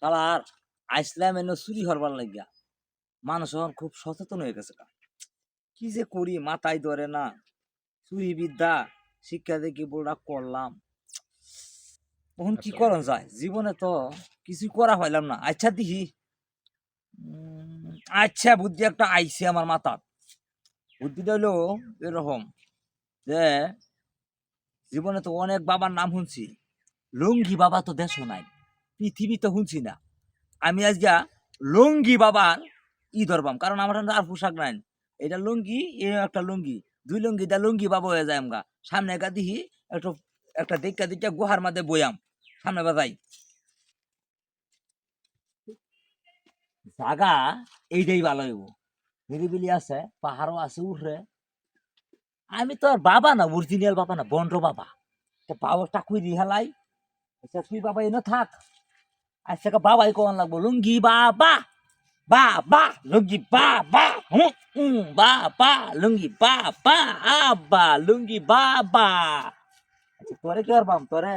শালার আইসলাম এনে চুরি হরবার লাগিয়া মানুষ এখন খুব সচেতন হয়ে গেছে কি যে করি মাথায় ধরে না চুরি বিদ্যা শিক্ষা দেখি বড়া করলাম তখন কি করন যায় জীবনে তো কিছু করা হইলাম না আচ্ছা দেখি আচ্ছা বুদ্ধি একটা আইছে আমার মাথার বুদ্ধিটা হইলো এরকম যে জীবনে তো অনেক বাবার নাম শুনছি লুঙ্গি বাবা তো দেশ নাই পৃথিবী তো শুনছি না আমি আজকে লুঙ্গি বাবার ধরবাম কারণ আমার আর পোশাক নাই এটা লুঙ্গি একটা লুঙ্গি দুই লুঙ্গি দা লুঙ্গি বাবা হয়ে যায় আমগা সামনে গা দিহি একটু একটা দেখা দিকা গুহার মধ্যে বয়াম সামনে বাজাই জাগা এইটাই ভালো হইব নিরিবিলি আছে পাহাড়ও আছে উঠরে আমি তো আর বাবা না অরিজিনাল বাবা না বন্ড বাবা বাবাটা কুই দি হেলাই আচ্ছা তুই বাবা এনে থাক আচ্ছা বাবাই কোন লাগবো লুঙ্গি বাবা বাবা লুঙ্গি বাবা বাবা লুঙ্গি বাবা আব্বা লুঙ্গি বাবা আচ্ছা তোরে কি আর বাম তোরে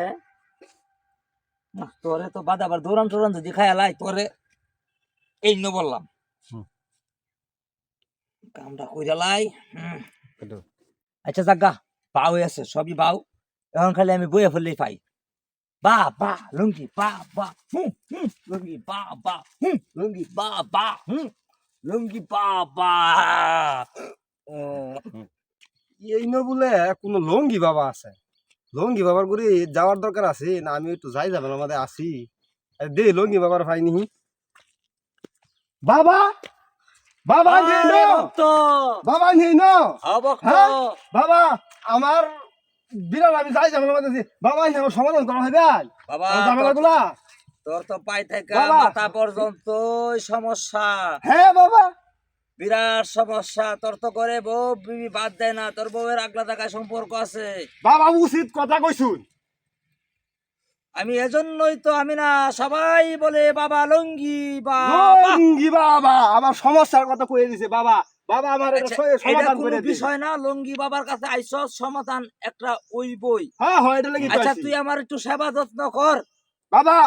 তোরে তো বাদ আবার দৌড়ান টোরান যদি খায়ালাই তোরে এই ন বললাম কামটা কইরালাই আচ্ছা জাগা বাউ আছে সবই বাউ এখন খালি আমি বইয়া ফেললেই পাই বাবা লুঙ্গি বাবা লুঙ্গি বাবা লুঙ্গি বাবা লুঙ্গি বাবা এই ন বলে কোনো লঙ্গি বাবা আছে লঙ্গি বাবার গুড়ি যাওয়ার দরকার আছে না আমি একটু যাই যাবেন আমাদের আসি দে লঙ্গি বাবার পাইনি বাবা বাবা নেই ন বাবা নেই ন হ্যাঁ বাবা আমার বিড়াল আমি যাই যাবেন আমাদের বাবা আমার সমাধান করা হবে বাবা ঝামেলা গুলা তোর তো পাই থেকে বাবা। মাথা পর্যন্ত সমস্যা হ্যাঁ বাবা বিরাট সমস্যা তোর তো করে বউ বিবি বাদ দেয় না তোর বউয়ের আগলা টাকায় সম্পর্ক আছে বাবা উচিত কথা কইছুন আমি এজন্যই তো আমি না সবাই বলে বাবা লুঙ্গি বাবা লঙ্গি বাবা আমার সমস্যার কথা কয়ে দিছে বাবা বাবা আমার এটা আচ্ছা, এটা সমাধান কোনো করে দিন বিষয় না লুঙ্গি বাবার কাছে আইসস সমাধান একটা ওই বই হ্যাঁ হ্যাঁ এটা লাগি আচ্ছা তুই আমার একটু সেবা যত্ন কর বাবা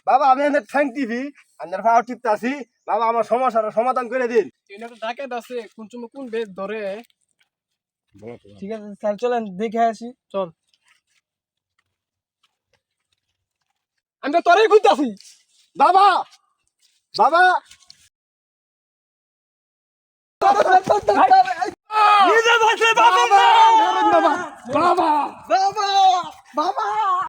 বাবা আমি এনে থ্যাংক টিভি আন্দার ফাও টিপতে আছি বাবা আমার সমস্যার সমাধান করে দিন এটা তো ডাকেত আছে কোন সময় কোন বেদ ধরে ঠিক আছে তাহলে চলেন দেখে আসি চল আমি তো তোরাই খুঁজতেছি বাবা বাবা নিজে বসে বাবা বাবা বাবা বাবা বাবা বাবা